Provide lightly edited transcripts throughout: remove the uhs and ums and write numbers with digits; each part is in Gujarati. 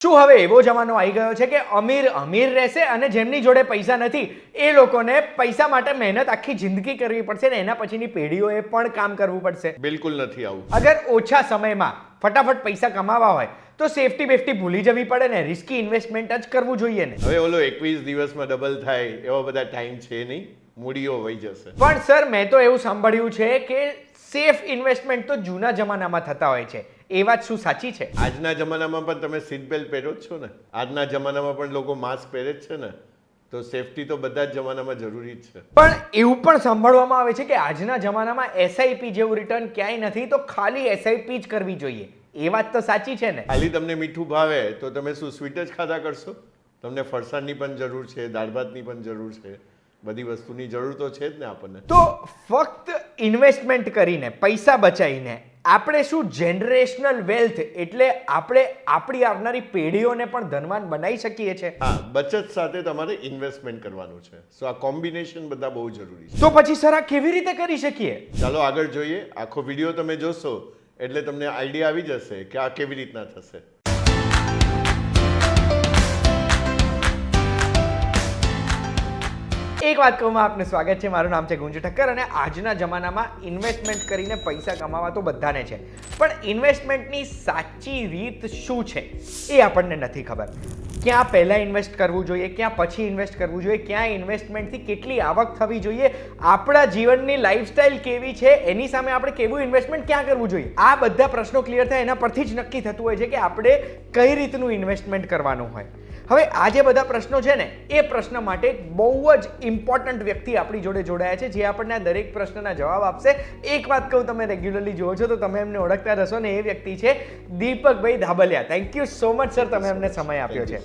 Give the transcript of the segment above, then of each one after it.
શું હવે એવો જમાનો આવી ગયો છે કે અમીર અમીર રહેશે અને જેમની જોડે પૈસા નથી એ લોકોને પૈસા માટે મહેનત આખી જિંદગી કરવી પડશે ને એના પછીની પેઢીઓએ પણ કામ કરવું પડશે? બિલકુલ નથી આવું. અગર ઓછા સમયમાં ફટાફટ પૈસા કમાવા હોય તો સેફટી બેફટી ભૂલી જવી પડે ને રિસ્કી ઇન્વેસ્ટમેન્ટ જ કરવું જોઈએ ને. હવે ઓલો 21 દિવસમાં ડબલ થાય એવા બધા ટાઈમ છે નહીં, મૂડીઓ વહી જશે. પણ સર મેં તો એવું સાંભળ્યું છે કે સેફ ઇન્વેસ્ટમેન્ટ તો જૂના જમાનામાં થતા હોય છે. એ વાત શું સાચી છે? આજના જમાનામાં પણ તમે સીટ બેલ્ટ પહેરો જ છો ને, આજના જમાનામાં પણ લોકો માસ્ક પહેરે જ છે ને, તો સેફટી તો બધા જ જમાનામાં જરૂરી જ છે. પણ એવું પણ સાંભળવામાં આવે છે કે આજના જમાનામાં એસઆઈપી જેવું રિટર્ન ક્યાંય નથી, તો ખાલી એસઆઈપી જ કરવી જોઈએ. એ વાત તો સાચી છે ને? ખાલી તમને મીઠું ભાવે તો તમે શું સ્વીટ જ ખાધા કરશો? તમને ફરસાણની પણ જરૂર છે, દાળ ભાતની પણ જરૂર છે, બધી વસ્તુની જરૂર તો છે જ ને આપણને. તો ફક્ત ઇન્વેસ્ટમેન્ટ કરીને પૈસા બચાવીને આપણે શું જનરેશનલ વેલ્થ એટલે આપણે આપણી આવનારી પેઢીઓને પણ ધનવાન બનાવી શકીએ છીએ? હા, બચત સાથે તમારે ઇન્વેસ્ટમેન્ટ કરવાનું છે. સો આ કોમ્બિનેશન બધા બહુ જરૂરી છે. તો પછી સર આ કેવી રીતે કરી શકીએ? ચાલો આગળ જોઈએ. આખો વિડીયો તમે જોશો એટલે તમને આઈડિયા આવી જશે કે આ કેવી રીતના થશે. એક વાત કહું, આપને સ્વાગત છે. મારું નામ છે ગુંજુ ઠક્કર અને આજના જમાનામાં ઇન્વેસ્ટમેન્ટ કરીને પૈસા કમાવા તો બધાને છે, પણ ઇન્વેસ્ટમેન્ટની સાચી રીત શું છે એ આપણને નથી ખબર. ક્યાં પહેલાં ઇન્વેસ્ટ કરવું જોઈએ, ક્યાં પછી ઇન્વેસ્ટ કરવું જોઈએ, ક્યાં ઇન્વેસ્ટમેન્ટથી કેટલી આવક થવી જોઈએ, આપણા જીવનની લાઈફસ્ટાઈલ કેવી છે એની સામે આપણે કેવું ઇન્વેસ્ટમેન્ટ ક્યાં કરવું જોઈએ, આ બધા પ્રશ્નો ક્લિયર થાય એના પરથી જ નક્કી થતું હોય છે કે આપણે કઈ રીતનું ઇન્વેસ્ટમેન્ટ કરવાનું હોય. હવે આ જે બધા પ્રશ્નો છે ને એ પ્રશ્ન માટે બહુ જ ઇમ્પોર્ટન્ટ વ્યક્તિ આપણી જોડે જોડાયા છે જે આપણને આ દરેક પ્રશ્નના જવાબ આપશે. એક વાત કહું, તમે રેગ્યુલરલી જુઓ છો તો તમે એમને ઓળખતા રહેશો ને એ વ્યક્તિ છે Deepakbhai Dhabaliya. Thank you so much sir, તમે અમને સમય આપ્યો છે.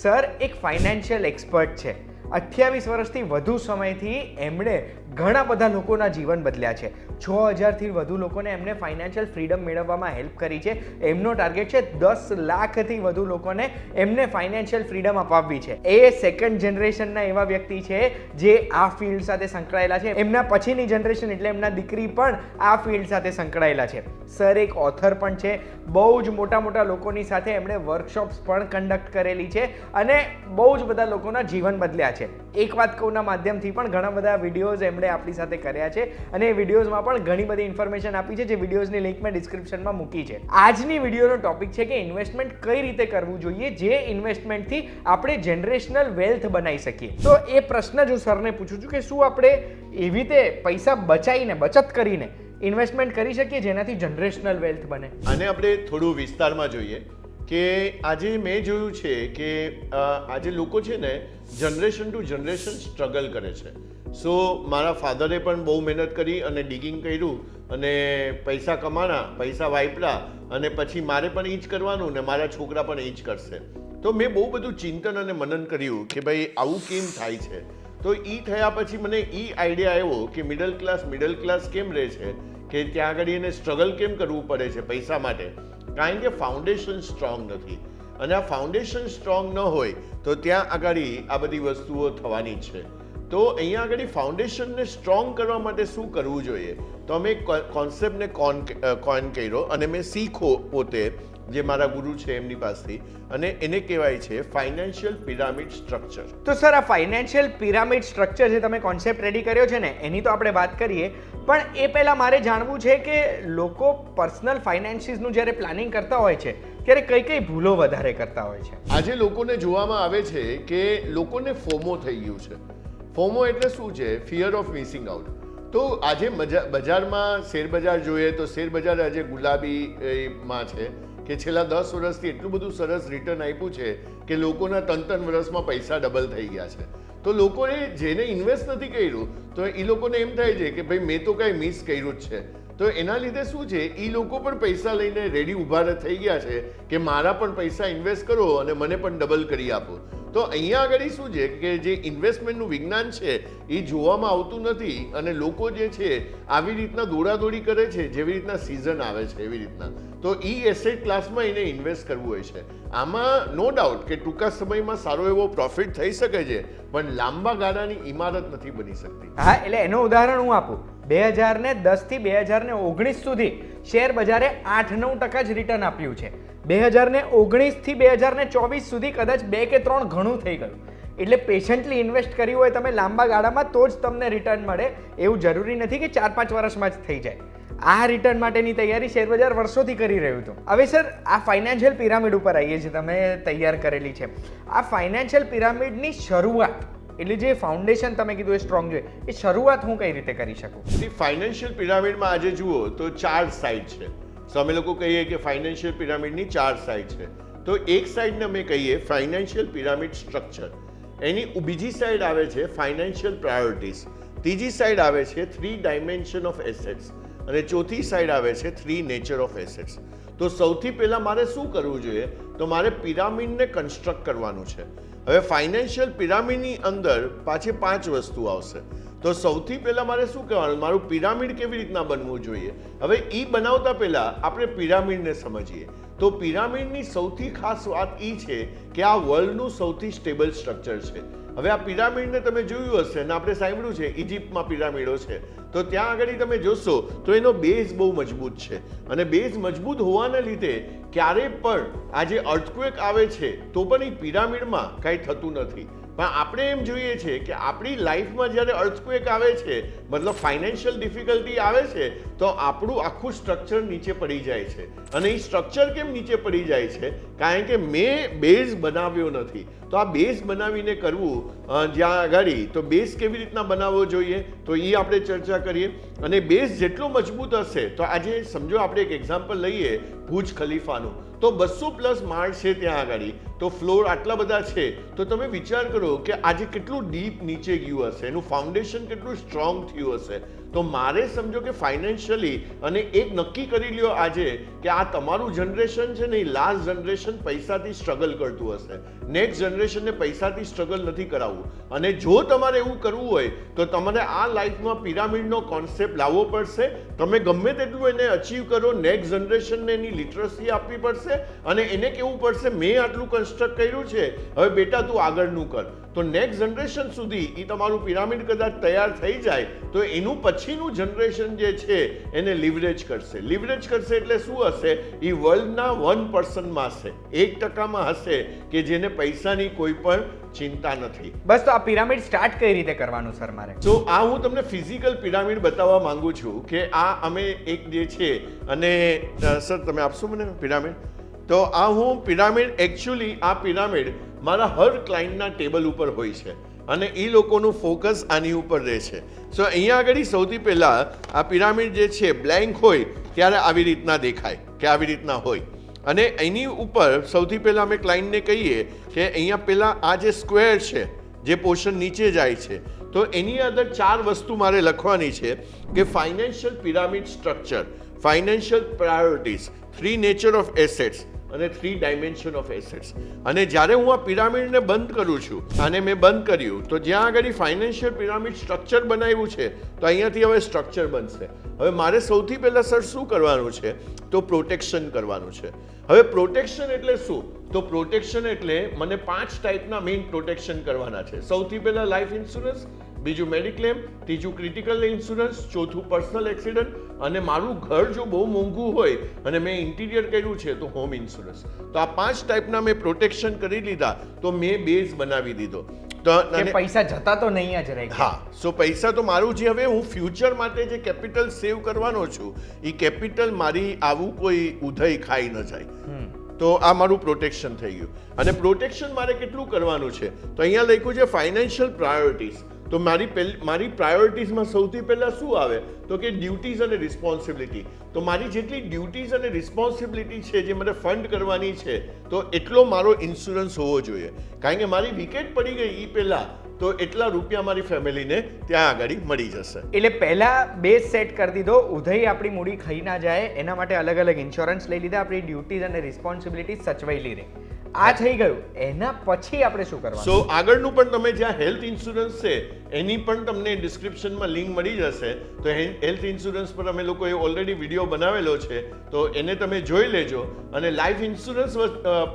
સર એક ફાઇનાન્શિયલ એક્સપર્ટ છે. 28 વર્ષથી વધુ સમયથી એમણે ઘણા બધા લોકોના જીવન બદલ્યા છે. 6000થી વધુ લોકોને એમને ફાઇનાન્શિયલ ફ્રીડમ મેળવવામાં હેલ્પ કરી છે. એમનો ટાર્ગેટ છે 10 લાખથી વધુ લોકોને એમને ફાઇનાન્શિયલ ફ્રીડમ અપાવવી છે. એ સેકન્ડ જનરેશનના એવા વ્યક્તિ છે જે આ ફિલ્ડ સાથે સંકળાયેલા છે. એમના પછીની જનરેશન એટલે એમના દીકરી પણ આ ફિલ્ડ સાથે સંકળાયેલા છે. સર એક ઓથર પણ છે. બહુ જ મોટા મોટા લોકોની સાથે એમણે વર્કશોપ્સ પણ કન્ડક્ટ કરેલી છે અને બહુ જ બધા લોકોના જીવન બદલ્યા છે. એક વાત કહુંના માધ્યમથી પણ ઘણા બધા વિડીયોઝ એમણે આપણી સાથે કર્યા છે અને એ વિડીયોઝમાં પણ ઘણી બધી ઇન્ફોર્મેશન આપી છે જે વિડીયોઝની લિંક મેં ડિસ્ક્રિપ્શનમાં મૂકી છે. આજની વિડીયોનો ટોપિક છે કે ઇન્વેસ્ટમેન્ટ કઈ રીતે કરવું જોઈએ જે ઇન્વેસ્ટમેન્ટથી આપણે જનરેશનલ વેલ્થ બનાવી શકીએ. તો એ પ્રશ્ન જ હું સરને પૂછું છું કે શું આપણે એવી રીતે પૈસા બચાવીને બચત કરીને ઇન્વેસ્ટમેન્ટ કરી શકીએ જેનાથી જનરેશનલ વેલ્થ બને? આને આપણે થોડું વિસ્તારમાં જોઈએ કે આજે મેં જોયું છે કે આજે લોકો છે ને જનરેશન ટુ જનરેશન સ્ટ્રગલ કરે છે. સો મારા ફાધરે પણ બહુ મહેનત કરી અને ડિગિંગ કર્યું અને પૈસા કમાણા, પૈસા વાપરા અને પછી મારે પણ એ જ કરવાનું ને મારા છોકરા પણ એ જ કરશે. તો મેં બહુ બધું ચિંતન અને મનન કર્યું કે ભાઈ આવું કેમ થાય છે. તો એ થયા પછી મને એ આઈડિયા આવ્યો કે મિડલ ક્લાસ કેમ રહે છે, કે ત્યાં આગળ એને સ્ટ્રગલ કેમ કરવું પડે છે પૈસા માટે, કારણ કે ફાઉન્ડેશન સ્ટ્રોંગ નથી. અને આ ફાઉન્ડેશન સ્ટ્રોંગ ન હોય તો ત્યાં આગળ આ બધી વસ્તુઓ થવાની જ છે. તો અહીંયા આગળ ફાઉન્ડેશનને સ્ટ્રોંગ કરવા માટે શું કરવું જોઈએ, તો અમે કોન્સેપ્ટને કોઈન કર્યો અને મેં શીખો પોતે જે મારા ગુરુ છે એમની પાસેથી, અને એને કહેવાય છે ફાઇનાન્શિયલ પિરામિડ સ્ટ્રક્ચર. તો સર આ ફાઇનાન્શિયલ પિરામિડ સ્ટ્રક્ચર જે તમે કોન્સેપ્ટ રેડી કર્યો છે ને એની તો આપણે વાત કરીએ, પણ એ પહેલાં મારે જાણવું છે કે લોકો પર્સનલ ફાઇનાન્સીસનું જ્યારે પ્લાનિંગ કરતા હોય છે ત્યારે કઈ કઈ ભૂલો વધારે કરતા હોય છે? આજે લોકોને જોવામાં આવે છે કે લોકોને ફોમો થઈ ગયું છે. ફોમો એટલે શું છે? Fear of missing out. તો આજે બજારમાં શેરબજાર જોઈએ તો શેરબજાર આજે ગુલાબીમાં છે કે છેલ્લા 10 વર્ષથી એટલું બધું સરસ રિટર્ન આપ્યું છે કે લોકોના 3 વર્ષમાં પૈસા ડબલ થઈ ગયા છે. તો લોકોએ જેને ઇન્વેસ્ટ નથી કર્યું તો એ લોકોને એમ થાય છે કે ભાઈ મેં તો કાંઈ મિસ કર્યું જ છે. તો એના લીધે શું છે, એ લોકો પણ પૈસા લઈને રેડી ઊભા થઈ ગયા છે કે મારા પણ પૈસા ઇન્વેસ્ટ કરો અને મને પણ ડબલ કરી આપો. તો અહીંયા આગળ શું છે કે જે ઇન્વેસ્ટમેન્ટનું વિજ્ઞાન છે એ જોવામાં આવતું નથી અને લોકો જે છે આવી રીતના દોડાદોડી કરે છે જેવી રીતના સિઝન આવે છે એવી રીતના. તો એ એસેટ ક્લાસમાં એને ઇન્વેસ્ટ કરવું હોય છે. આમાં નો ડાઉટ કે ટૂંકા સમયમાં સારો એવો પ્રોફિટ થઈ શકે છે, પણ લાંબા ગાળાની ઇમારત નથી બની શકતી. હા, એટલે એનું ઉદાહરણ હું આપું. 2010 થી 2019 સુધી શેર બજારે 8-9% જ રિટર્ન આપ્યું છે. 2019 થી 2024 સુધી કદાચ 2 કે 3 ઘણું થઈ ગયું. એટલે પેશન્ટલી ઇન્વેસ્ટ કર્યું હોય તમે લાંબા ગાળામાં તો જ તમને રિટર્ન મળે, એવું જરૂરી નથી કે 4-5 વર્ષમાં જ થઈ જાય. આ રિટર્ન માટેની તૈયારી શેરબજાર વર્ષોથી કરી રહ્યું હતું. હવે સર, આ ફાઇનાન્શિયલ પિરામિડ ઉપર આવીએ છીએ, તમે તૈયાર કરેલી છે. આ ફાઇનાન્શિયલ પિરામિડની શરૂઆત, એટલે જે ફાઉન્ડેશન તમે કીધું એ સ્ટ્રોંગ જોઈએ, એ શરૂઆત હું કઈ રીતે કરી શકું? ફાઇનાન્શિયલ પિરામિડમાં આજે જુઓ તો 4 સાઇડ છે. સો અમે લોકો કહીએ કે ફાઇનાન્શિયલ પિરામિડની 4 સાઇડ છે. તો એક સાઇડને અમે કહીએ ફાઇનાન્શિયલ પિરામિડ સ્ટ્રક્ચર, એની બીજી સાઇડ આવે છે ફાઇનાન્શિયલ પ્રાયોરિટીઝ, ત્રીજી સાઇડ આવે છે 3 ડાયમેન્શન ઓફ એસેટ્સ, અને ચોથી સાઇડ આવે છે 3 નેચર ઓફ એસેટ્સ. તો સૌથી પહેલાં મારે શું કરવું જોઈએ? તો મારે પિરામિડને કન્સ્ટ્રક્ટ કરવાનું છે. હવે ફાઇનાન્શિયલ પિરામિડની અંદર પાછી 5 વસ્તુ આવશે. તો સૌથી પહેલાં મારે શું કહેવાનું? મારું પિરામિડ કેવી રીતના બનવું જોઈએ? હવે એ બનાવતા પહેલાં આપણે પિરામિડને સમજીએ. તો પિરામિડની સૌથી ખાસ વાત એ છે કે આ વર્લ્ડનું સૌથી સ્ટેબલ સ્ટ્રક્ચર છે. હવે આ પિરામિડને તમે જોયું હશે ને આપણે સાંભળ્યું છે ઇજિપ્તમાં પિરામિડો છે, તો ત્યાં આગળ તમે જોશો તો એનો બેઝ બહુ મજબૂત છે, અને બેઝ મજબૂત હોવાના લીધે ક્યારે પણ આ જે અર્થક્વેક આવે છે તો પણ એ પિરામિડમાં કાંઈ થતું નથી. પણ આપણે એમ જોઈએ છે કે આપણી લાઈફમાં જ્યારે અર્થક્વેક આવે છે, મતલબ ફાઇનાન્શિયલ ડિફિકલ્ટી આવે છે, તો આપણું આખું સ્ટ્રક્ચર નીચે પડી જાય છે. અને એ સ્ટ્રક્ચર કેમ નીચે પડી જાય છે? કારણ કે મેં બેઝ બનાવ્યો નથી. તો આ બેઝ બનાવીને કરવું જ્યાં આગળ, તો બેઝ કેવી રીતના બનાવવો જોઈએ તો એ આપણે ચર્ચા કરીએ. અને બેઝ જેટલો મજબૂત હશે, તો આજે સમજો આપણે એક એક્ઝામ્પલ લઈએ ભુજ ખલીફાનું, તો 200+ માળ છે ત્યાં આગળ, તો ફ્લોર આટલા બધા છે, તો તમે વિચાર કરો કે આજે કેટલું ડીપ નીચે ગયું હશે, એનું ફાઉન્ડેશન કેટલું સ્ટ્રોંગ થયું હશે. તો મારે સમજો કે ફાઇનાન્શિયલી, અને એક નક્કી કરી લ્યો આજે કે આ તમારું જનરેશન છે ને, એ લાસ્ટ જનરેશન પૈસાથી સ્ટ્રગલ કરતું હશે, નેક્સ્ટ જનરેશનને પૈસાથી સ્ટ્રગલ નથી કરાવવું. અને જો તમારે એવું કરવું હોય તો તમારે આ લાઈફમાં પિરામિડનો કોન્સેપ્ટ લાવવો પડશે. તમે ગમે તેટલું એને અચીવ કરો, નેક્સ્ટ જનરેશનને એની લિટરસી આપવી પડશે, અને એને કહેવું પડશે મેં આટલું કન્સ્ટ્રક્ટ કર્યું છે, હવે બેટા તું આગળનું કર. તો નેક્સ્ટ જનરેશન સુધી એ તમારું પિરામિડ કદાચ તૈયાર થઈ જાય તો એનું પછીનું જનરેશન જે છે એને લિવરેજ કરશે. લિવરેજ કરશે એટલે શું હશે? એ વર્લ્ડના 1%માં હશે, 1%માં હશે કે જેને પૈસાની કોઈ પણ ચિંતા નથી. બસ, તો આ પિરામિડ સ્ટાર્ટ કઈ રીતે કરવાનું સર મારે? તો આ હું તમને ફિઝિકલ પિરામિડ બતાવવા માંગુ છું કે આ અમે એક જે છે, અને સર તમે આપશો મને પિરામિડ? તો આ હું પિરામિડ, એકચ્યુઅલી આ પિરામિડ મારા હર ક્લાયન્ટના ટેબલ ઉપર હોય છે, અને એ લોકોનું ફોકસ આની ઉપર રહે છે. સો અહીંયા આગળ સૌથી પહેલાં આ પિરામિડ જે છે બ્લેન્ક હોય ત્યારે આવી રીતના દેખાય કે આવી રીતના હોય. અને એની ઉપર સૌથી પહેલાં અમે ક્લાયન્ટને કહીએ કે અહીંયા પહેલાં આ જે સ્ક્વેર છે, જે પોર્શન નીચે જાય છે, તો એની અંદર 4 વસ્તુ મારે લખવાની છે કે financial pyramid structure, financial priorities, 3 nature of assets અને 3 ડાયમેન્શન ઓફ એસેટ્સ. અને જ્યારે હું આ પિરામિડને બંધ કરું છું, આને મેં બંધ કર્યું, તો જ્યાં આગળ ફાઇનાન્શિયલ પિરામિડ સ્ટ્રક્ચર બનાવ્યું છે, તો અહીંયાથી હવે સ્ટ્રક્ચર બનશે. હવે મારે સૌથી પહેલાં સર શું કરવાનું છે? તો પ્રોટેક્શન કરવાનું છે. હવે પ્રોટેક્શન એટલે શું? તો પ્રોટેક્શન એટલે મને 5 ટાઈપના મેઇન પ્રોટેક્શન કરવાના છે. સૌથી પહેલાં લાઈફ ઇન્સ્યોરન્સ, બીજું મેડિક્લેમ, ત્રીજું ક્રિટિકલ ઇન્સ્યોરન્સ, ચોથું પર્સનલ એક્સિડન્ટ, અને મારું ઘર જો બહુ મોંઘું હોય અને મેં ઇન્ટિરિયર કર્યું છે તો હોમ ઇન્સ્યોરન્સ. તો આ 5 ટાઈપના મેં પ્રોટેક્શન કરી લીધા, તો મેં બેઝ બનાવી દીધો. તો પૈસા જતા તો નહીં જ રહે. હા, સો પૈસા તો મારું જે હવે હું ફ્યુચર માટે જે કેપિટલ સેવ કરવાનો છું, એ કેપિટલ મારી આવું કોઈ ઉધઈ ખાઈ ન જાય. તો આ મારું પ્રોટેક્શન થઈ ગયું. અને પ્રોટેક્શન મારે કેટલું કરવાનું છે? તો અહીંયા લખ્યું છે ફાઇનાન્શિયલ પ્રાયોરિટીઝ. તો મારી પ્રાયોરિટીઝમાં સૌથી પહેલાં શું આવે? તો કે ડ્યુટીઝ અને રિસ્પોન્સિબિલિટી. તો મારી જેટલી ડ્યુટીઝ અને રિસ્પોન્સિબિલિટી છે, જે મને ફંડ કરવાની છે, તો એટલો મારો ઇન્સ્યોરન્સ હોવો જોઈએ. કારણ કે મારી વિકેટ પડી ગઈ એ પહેલાં, તો એટલા રૂપિયા મારી ફેમિલીને ત્યાં આગળ મળી જશે. એટલે પહેલા બેઝ સેટ કરી દીધો, ઉધઈ આપણી મૂડી ખાઈ ના જાય એના માટે અલગ અલગ ઇન્સ્યોરન્સ લઈ લીધા, આપણી ડ્યુટીઝ અને રિસ્પોન્સિબિલિટી સચવાઈ લીધી. આ થઈ ગયું. એના પછી આપણે શું કરવાનું? સો આગળનું પણ તમે જ્યાં હેલ્થ ઇન્સ્યોરન્સ છે એની પણ તમને ડિસ્ક્રિપ્શનમાં લિંક મળી જશે. તો હેલ્થ ઇન્સ્યોરન્સ પર અમે લોકોએ ઓલરેડી વિડીયો બનાવેલો છે, તો એને તમે જોઈ લેજો. અને લાઈફ ઇન્સ્યોરન્સ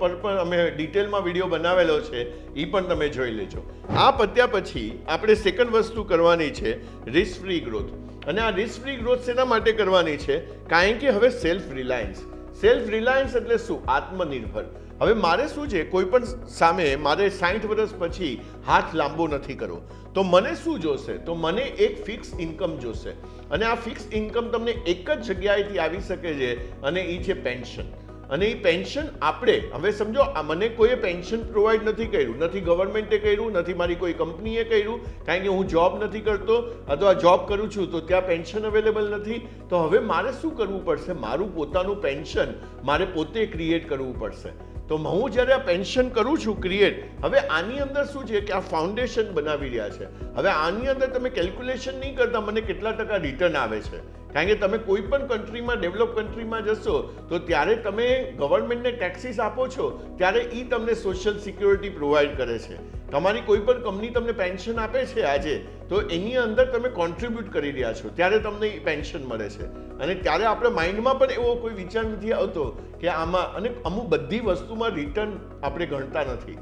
પર પણ અમે ડિટેલમાં વિડીયો બનાવેલો છે, એ પણ તમે જોઈ લેજો. આ પત્યા પછી આપણે સેકન્ડ વસ્તુ કરવાની છે રિસ્ક ફ્રી ગ્રોથ. અને આ રિસ્ક ફ્રી ગ્રોથ શેના માટે કરવાની છે? કારણ કે હવે સેલ્ફ રિલાયન્સ એટલે શું? આત્મનિર્ભર. હવે મારે શું છે, કોઈ પણ સામે મારે 60 વર્ષ પછી હાથ લાંબો નથી કરવો. તો મને શું જોશે? તો મને એક ફિક્સ ઇન્કમ જોશે, અને આ ફિક્સ ઇન્કમ તમને એક જ જગ્યાએથી આવી શકે છે, અને એ છે પેન્શન. અને એ પેન્શન આપણે હવે સમજો, મને કોઈએ પેન્શન પ્રોવાઈડ નથી કર્યું, નથી ગવર્મેન્ટે કર્યું, નથી મારી કોઈ કંપનીએ કર્યું, કારણ કે હું જોબ નથી કરતો અથવા જોબ કરું છું તો ત્યાં પેન્શન અવેલેબલ નથી. તો હવે મારે શું કરવું પડશે? મારું પોતાનું પેન્શન મારે પોતે ક્રિએટ કરવું પડશે. તો હું જ્યારે આ પેન્શન કરું છું ક્રિએટ, હવે આની અંદર શું છે કે આ ફાઉન્ડેશન બનાવી રહ્યા છે. હવે આની અંદર તમે કેલ્ક્યુલેશન નહીં કરતા મને કેટલા ટકા રિટર્ન આવે છે, કારણ કે તમે કોઈ પણ કન્ટ્રીમાં, ડેવલપ કન્ટ્રીમાં જશો તો ત્યારે તમે ગવર્મેન્ટને ટેક્સીસ આપો છો, ત્યારે એ તમને સોશિયલ સિક્યોરિટી પ્રોવાઈડ કરે છે. તમારી કોઈ પણ કંપની તમને પેન્શન આપે છે આજે, તો એની અંદર તમે કોન્ટ્રીબ્યુટ કરી રહ્યા છો, ત્યારે તમને એ પેન્શન મળે છે. અને ત્યારે આપણે માઇન્ડમાં પણ એવો કોઈ વિચાર નથી આવતો કે આમાં, અને અમુક બધી વસ્તુમાં રિટર્ન આપણે ગણતા નથી,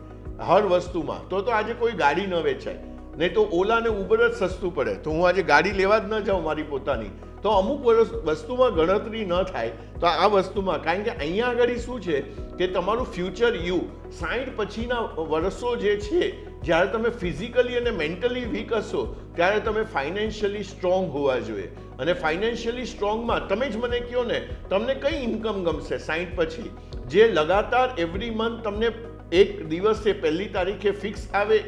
હર વસ્તુમાં. તો આજે કોઈ ગાડી ન વેચાય, નહીં તો ઓલા ને ઉબર જ સસ્તું પડે, તો હું આજે ગાડી લેવા જ ન જાઉં મારી પોતાની. તો અમુક વસ્તુમાં ગણતરી ન થાય, તો આ વસ્તુમાં, કારણ કે અહીંયા આગળ શું છે કે તમારું ફ્યુચર 60 પછીના વર્ષો જે છે, જ્યારે તમે ફિઝિકલી અને મેન્ટલી વીક હશો, ત્યારે તમે ફાઇનાન્શિયલી સ્ટ્રોંગ હોવા જોઈએ. અને ફાઇનાન્શિયલી સ્ટ્રોંગમાં તમે જ મને કહો ને, તમને કઈ ઇન્કમ ગમશે 60 પછી, જે લગાતાર એવરી મંથ તમને એક દિવસે 1લી તારીખે ફિક્સ આવે,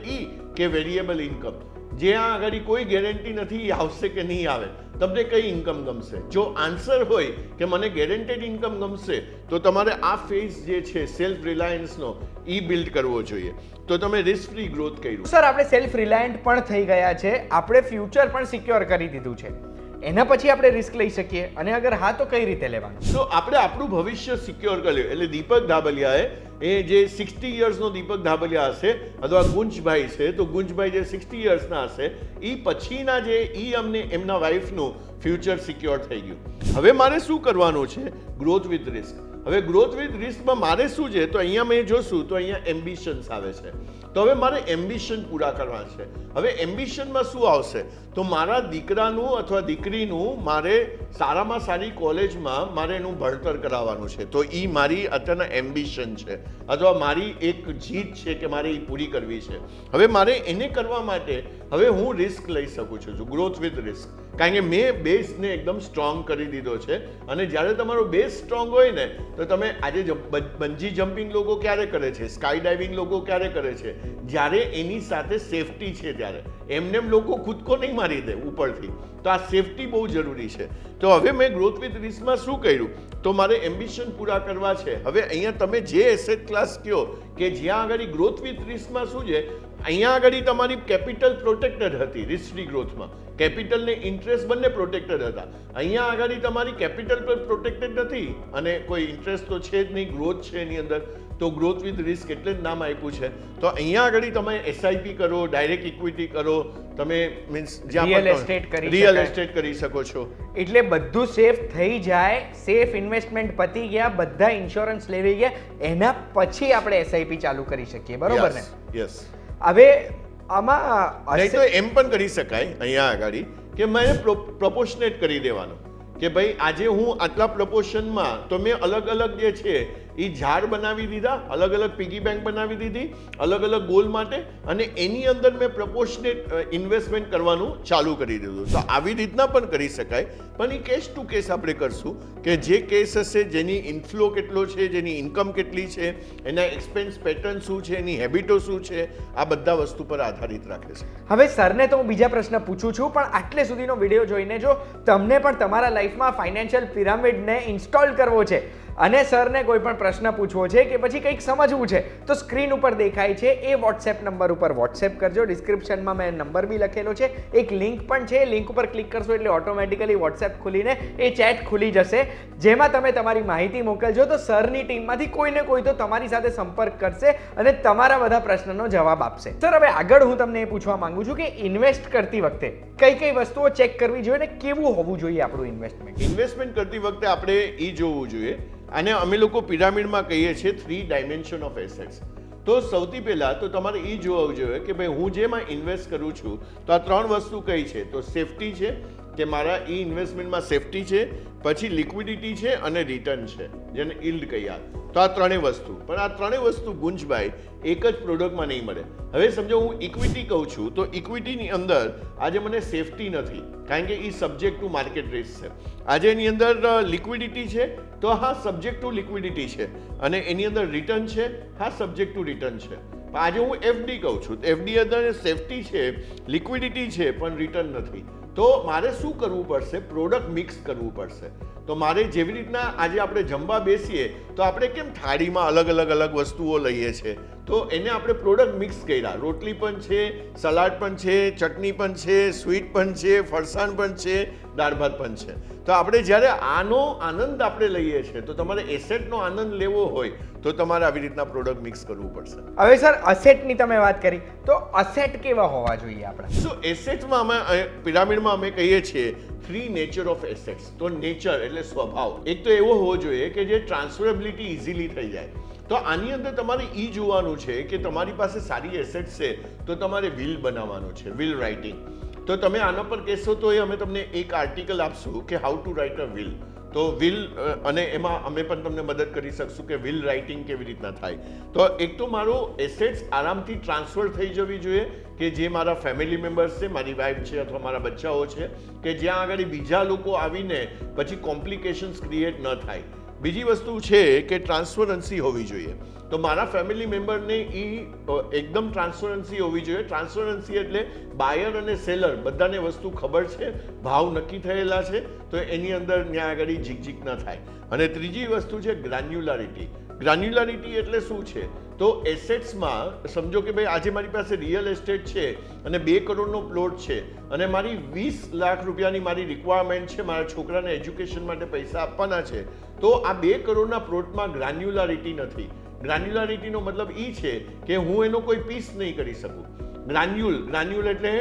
કે વેરિયેબલ ઇન્કમ, જ્યાં આગળ કોઈ ગેરંટી નથી આવશે કે નહીં આવે? તમને કઈ ઇન્કમ ગમશે? જો આન્સર હોય કે મને ગેરંટેડ ઇન્કમ ગમશે, તો તમારે આ ફેઝ જે છે સેલ્ફ રિલાયન્સનો બિલ્ડ કરવો જોઈએ. તો તમે રિસ્ક ફ્રી ગ્રોથ કર્યું. સર, આપણે સેલ્ફ રિલાયન્ટ પણ થઈ ગયા છે, આપણે ફ્યુચર પણ સિક્યોર કરી દીધું છે, એના પછી આપણે રિસ્ક લઈ શકીએ? અને અગર હા, તો કઈ રીતે લેવાનું? તો આપણે આપણું ભવિષ્ય સિક્યોર કર્યું. એટલે દીપક ધાબલિયાએ, એ જે 60 યર્સનો દીપક ધાબલિયા હશે, અથવા ગુંજભાઈ છે, તો ગુંજભાઈ જે 60 યર્સના હશે, એ પછીના જે અમને એમના વાઈફનું ફ્યુચર સિક્યોર થઈ ગયું. હવે મારે શું કરવાનું છે? Growth with risk. હવે ગ્રોથ વિથ રિસ્કમાં મારે શું છે, તો અહીંયા મેં જોશું તો અહીંયા એમ્બિશન્સ આવે છે. તો હવે મારે એમ્બિશન પૂરા કરવા છે. હવે એમ્બિશનમાં શું આવશે? તો મારા દીકરાનું અથવા દીકરીનું મારે સારામાં સારી કોલેજમાં મારે એનું ભણતર કરાવવાનું છે. તો એ મારી અત્યારના એમ્બિશન છે, અથવા મારી એક જીત છે કે મારે એ પૂરી કરવી છે. હવે મારે એને કરવા માટે હવે હું રિસ્ક લઈ શકું છું, ગ્રોથ વિથ રિસ્ક. કારણ કે મેં બેઝને એકદમ સ્ટ્રોંગ કરી દીધો છે. અને જ્યારે તમારો બેઝ સ્ટ્રોંગ હોય ને, તો તમે આજે બંજી જમ્પિંગ લોકો ક્યારે કરે છે, સ્કાય ડાઇવિંગ લોકો ક્યારે કરે છે? જ્યારે એની સાથે સેફટી છે ત્યારે. એમને લોકો ખુદકો નહીં મારી દે ઉપરથી. તો આ સેફટી બહુ જરૂરી છે. તો હવે મેં ગ્રોથ વિથ રિસ્કમાં શું કર્યું? તો મારે એમ્બિશન પૂરા કરવા છે. હવે અહીંયા તમે જે એસેટ ક્લાસ કહો કે જ્યાં આગળ ગ્રોથ વિથ રિસ્કમાં શું છે, અહીંયા આગળ તમારી કેપિટલ પ્રોટેક્ટેડ હતી. રિસ્ક ફ્રી ગ્રોથમાં કેપિટલ ને ઇન્ટરેસ્ટ બંને પ્રોટેક્ટેડ હતા. અહીંયા આગળ તમારી કેપિટલ પર પ્રોટેક્ટેડ નથી, અને કોઈ ઇન્ટરેસ્ટ તો છે જ નહીં, ગ્રોથ છે એની અંદર. તો ગ્રોથ વિથ રિસ્ક એટલે જ નામ આપ્યું છે. તો અહીંયા આગળ તમે એસઆઈપી કરો, ડાયરેક્ટ ઇક્વિટી કરો, તમે મીન્સ રિયલ એસ્ટેટ કરી શકો છો. એટલે બધું સેફ થઈ જાય, સેફ ઇન્વેસ્ટમેન્ટ પતી ગયા, બધા ઇન્સ્યોરન્સ લેવી ગયા, એના પછી આપણે એસઆઈપી ચાલુ કરી શકીએ, બરોબર ને? યસ. હવે આમાં નહીં તો એમ પણ કરી શકાય અહીંયા આગળ કે મેં પ્રોપોર્શનેટ કરી દેવાનું, કે ભાઈ આજે હું આટલા પ્રપોર્શનમાં, તો મેં અલગ અલગ જે છે એ ઝાડ બનાવી દીધા, અલગ અલગ પીગી બેંક બનાવી દીધી, અલગ અલગ ગોલ માટે, અને એની અંદર મેં પ્રપોર્શનેટ ઇન્વેસ્ટમેન્ટ કરવાનું ચાલુ કરી દીધું. તો આવી રીતના પણ કરી શકાય, પણ એ કેસ ટુ કેસ આપણે કરશું, કે જે કેસ હશે, જેની ઇનફ્લો કેટલો છે, જેની ઇન્કમ કેટલી છે, એના એક્સપેન્સ પેટર્ન શું છે, એની હેબિટો શું છે, આ બધા વસ્તુ પર આધારિત રાખે છે. હવે સરને તો હું બીજા પ્રશ્ન પૂછું છું, પણ આટલે સુધીનો વિડીયો જોઈને જો તમને પણ તમારા લાઈફમાં ફાઇનાન્શિયલ પિરામિડને ઇન્સ્ટોલ કરવો છે, અને સરને કોઈ પણ પ્રશ્ન પૂછવો છે કે પછી કંઈક સમજવું છે, તો સ્ક્રીન ઉપર દેખાય છે એ વોટ્સએપ નંબર ઉપર વોટ્સએપ કરજો. ડિસ્ક્રિપ્શનમાં મેં નંબર બી લખેલો છે, એક લિંક પણ છે, લિંક ઉપર ક્લિક કરશો એટલે ઓટોમેટિકલી વોટ્સએપ ખુલીને એ ચેટ ખુલી જશે, જેમાં તમે તમારી માહિતી મોકલજો, તો સરની ટીમમાંથી કોઈને કોઈ તો તમારી સાથે સંપર્ક કરશે અને તમારા બધા પ્રશ્નનો જવાબ આપશે. સર, હવે આગળ હું તમને એ પૂછવા માંગુ છું કે ઇન્વેસ્ટ કરતી વખતે કઈ કઈ વસ્તુઓ ચેક કરવી જોઈએ ને કેવું હોવું જોઈએ આપણું ઇન્વેસ્ટમેન્ટ? ઇન્વેસ્ટમેન્ટ કરતી વખતે આપણે એ જોવું જોઈએ, અને અમે લોકો પિરામિડમાં કહીએ છીએ 3 ડાયમેન્શન ઓફ એસેટ્સ. તો સૌથી પહેલાં તો તમારે એ જોવું જોઈએ કે ભાઈ હું જેમાં ઇન્વેસ્ટ કરું છું તો આ 3 વસ્તુ કઈ છે? તો સેફટી છે, કે મારા એ ઇન્વેસ્ટમેન્ટમાં સેફટી છે, પછી લિક્વિડિટી છે અને રિટર્ન છે, જેને ઈલ્ડ કહીએ. તો આ ત્રણેય વસ્તુ, પણ આ ત્રણેય વસ્તુ ગુંજભાઈ એક જ પ્રોડક્ટમાં નહીં મળે. હવે સમજો હું ઇક્વિટી કહું છું, તો ઇક્વિટીની અંદર આજે મને સેફટી નથી, કારણ કે એ સબ્જેક્ટ ટુ માર્કેટ રિસ્ક છે. આજે એની અંદર લિક્વિડિટી છે, તો હા સબ્જેક્ટ ટુ લિક્વિડિટી છે, અને એની અંદર રિટર્ન છે, હા સબ્જેક્ટ ટુ રિટર્ન છે. પણ આજે હું એફડી કહું છું, તો એફડી અંદર સેફટી છે, લિક્વિડિટી છે, પણ રિટર્ન નથી. તો મારે શું કરવું પડશે? પ્રોડક્ટ મિક્સ કરવું પડશે. તો મારે જેવી રીતના આજે આપણે જમવા બેસીએ તો આપણે કેમ થાળીમાં અલગ વસ્તુઓ લઈએ છીએ, તો એને આપણે પ્રોડક્ટ મિક્સ કર્યા. રોટલી પણ છે, સલાડ પણ છે, ચટણી પણ છે, સ્વીટ પણ છે, ફરસાણ પણ છે, દાળ ભાત પણ છે. તો આપણે જ્યારે આનો આનંદ આપણે લઈએ છીએ, તો તમારે એસેટનો આનંદ લેવો હોય તો તમારે આવી રીતના પ્રોડક્ટ મિક્સ કરવું પડશે. હવે સર અસેટની તમે વાત કરી, તો અસેટ કેવા હોવા જોઈએ આપણે? સો એસેટ્સમાં અમે પિરામિડમાં અમે કહીએ છીએ 3 નેચર ઓફ એસેટ્સ. તો નેચર એટલે સ્વભાવ એક તો એવો હોવો જોઈએ કે જે ટ્રાન્સફરેબિલિટી ઇઝીલી થઈ જાય. તો આની અંદર તમારે એ જોવાનું છે કે તમારી પાસે સારી એસેટ્સ છે, તો તમારે વિલ બનાવવાનું છે, વિલ રાઇટિંગ. તો તમે આના પર કહેશો તો અમે તમને એક આર્ટિકલ આપશું કે how to write a will. તો વિલ અને એમાં અમે પણ તમને મદદ કરી શકશું કે વિલ રાઇટિંગ કેવી રીતના થાય. તો એક તો મારું એસેટ્સ આરામથી ટ્રાન્સફર થઈ જવી જોઈએ, કે જે મારા ફેમિલી મેમ્બર્સ છે, મારી વાઈફ છે અથવા મારા બચ્ચાઓ છે, કે જ્યાં આગળ બીજા લોકો આવીને પછી કોમ્પ્લિકેશન્સ ક્રિએટ ન થાય. બીજી વસ્તુ છે કે ટ્રાન્સપરન્સી હોવી જોઈએ. તો મારા ફેમિલી મેમ્બરને એ એકદમ ટ્રાન્સપરન્સી હોવી જોઈએ. ટ્રાન્સપરન્સી એટલે બાયર અને સેલર બધાને વસ્તુ ખબર છે, ભાવ નક્કી થયેલા છે, તો એની અંદર ત્યાં આગળ ઝીકઝીક ન થાય. અને ત્રીજી વસ્તુ છે ગ્રાન્યુલારિટી. ગ્રાન્યુલારિટી એટલે શું છે? તો એસેટ્સમાં સમજો કે ભાઈ આજે મારી પાસે રિયલ એસ્ટેટ છે અને 2 કરોડનો પ્લોટ છે અને મારી 20 લાખ રૂપિયાની મારી રિક્વાયરમેન્ટ છે, મારા છોકરાને એજ્યુકેશન માટે પૈસા આપવાના છે, તો આ 2 કરોડના પ્લોટમાં ગ્રાન્યુલારિટી નથી. ગ્રાન્યુલારિટીનો મતલબ એ છે કે હું એનો કોઈ પીસ નહીં કરી શકું. ગ્રાન્યુલ એટલે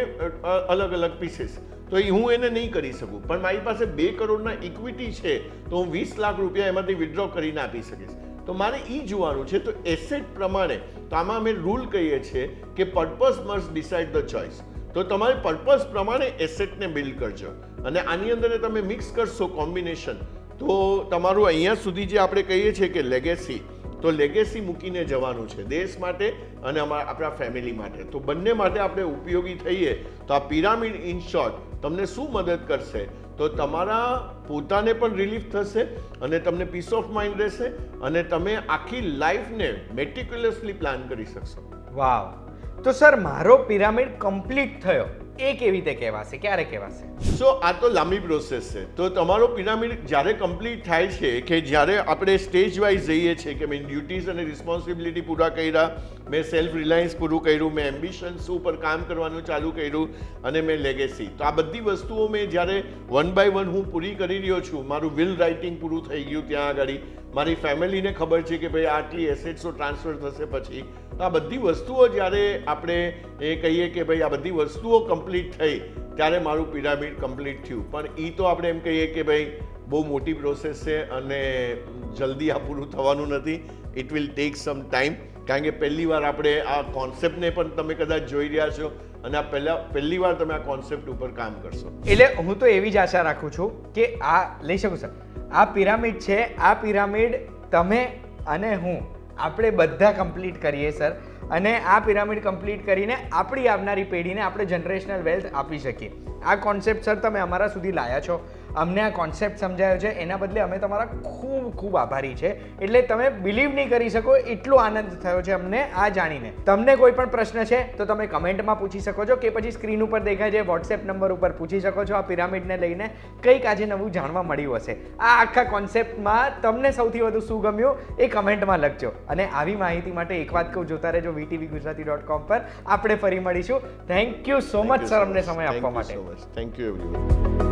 અલગ પીસીસ, તો એ હું એને નહીં કરી શકું. પણ મારી પાસે 2 કરોડના ઇક્વિટી છે, તો હું 20 લાખ રૂપિયા એમાંથી વિથડ્રો કરીને આપી શકીશ. તો મારે એ જોવાનું છે. તો એસેટ પ્રમાણે, તો આમાં અમે રૂલ કહીએ છીએ કે purpose must decide the choice. તો તમારે પર્પઝ પ્રમાણે એસેટને બિલ્ડ કરજો, અને આની અંદર તમે મિક્સ કરશો કોમ્બિનેશન, તો તમારું અહીંયા સુધી જે આપણે કહીએ છીએ કે લેગેસી, તો લેગેસી મૂકીને જવાનું છે દેશ માટે અને આપણા ફેમિલી માટે. તો બંને માટે આપણે ઉપયોગી થઈએ. તો આ પિરામિડ ઇન શોર્ટ તમને શું મદદ કરશે? તો તમારા પોતાને પણ રિલીફ થશે અને તમને પીસ ઓફ માઇન્ડ રહેશે, અને તમે આખી લાઈફને મેટિક્યુલસલી પ્લાન કરી શકશો. વાવ! તો સર મારો પિરામિડ કમ્પ્લીટ થયો એ કેવી રીતે કહેવાશે, ક્યારે કહેવાશે? સો આ તો લાંબી પ્રોસેસ છે. તો તમારો પિરામિડ જ્યારે કમ્પ્લીટ થાય છે કે જ્યારે આપણે સ્ટેજ વાઇઝ જઈએ છીએ કે મેં ડ્યુટીઝ અને રિસ્પોન્સિબિલિટી પૂરા કર્યા, મેં સેલ્ફ રિલાયન્સ પૂરું કર્યું, મેં એમ્બિશન્સ ઉપર કામ કરવાનું ચાલુ કર્યું, અને મેં લેગેસી. તો આ બધી વસ્તુઓ મેં જ્યારે 1 by 1 હું પૂરી કરી રહ્યો છું, મારું વિલ રાઇટિંગ પૂરું થઈ ગયું, ત્યાં આગળ મારી ફેમિલીને ખબર છે કે ભાઈ આટલી એસેટ્સો ટ્રાન્સફર થશે પછી. તો આ બધી વસ્તુઓ જ્યારે આપણે એ કહીએ કે ભાઈ આ બધી વસ્તુઓ કમ્પ્લીટ થઈ, ત્યારે મારું પિરામિડ કમ્પ્લીટ થયું. પણ એ તો આપણે એમ કહીએ કે ભાઈ બહુ મોટી પ્રોસેસ છે અને જલ્દી આ પૂરું થવાનું નથી. It will take some time, કારણ કે પહેલી વાર આપણે આ કોન્સેપ્ટને પણ તમે કદાચ જોઈ રહ્યા છો, અને આ પહેલી વાર તમે આ કોન્સેપ્ટ ઉપર કામ કરશો. એટલે હું તો એવી જ આશા રાખું છું કે આ લઈ શકું સર. આ પિરામિડ છે, આ પિરામિડ તમે અને હું આપણે બધા કમ્પ્લીટ કરીએ સર, અને આ પિરામિડ કમ્પ્લીટ કરીને આપણી આવનારી પેઢીને આપણે જનરેશનલ વેલ્થ આપી શકીએ. આ કોન્સેપ્ટ સર તમે અમારા સુધી લાયા છો, અમને આ કોન્સેપ્ટ સમજાયો છે, એના બદલે અમે તમારા ખૂબ ખૂબ આભારી છે. એટલે તમે બિલીવ નહીં કરી શકો એટલો આનંદ થયો છે અમને આ જાણીને. તમને કોઈ પણ પ્રશ્ન છે તો તમે કમેન્ટમાં પૂછી શકો છો, કે પછી સ્ક્રીન ઉપર દેખાય છે વોટ્સએપ નંબર ઉપર પૂછી શકો છો. આ પિરામિડને લઈને કંઈક આજે નવું જાણવા મળ્યું હશે. આ આખા કોન્સેપ્ટમાં તમને સૌથી વધુ શું ગમ્યું એ કમેન્ટમાં લખજો. અને આવી માહિતી માટે એક વાત કહું, જોતા રહેજો VTVGujarati.com પર. આપણે ફરી મળીશું. Thank you so much sir અમને સમય આપવા માટે. Thank you everyone.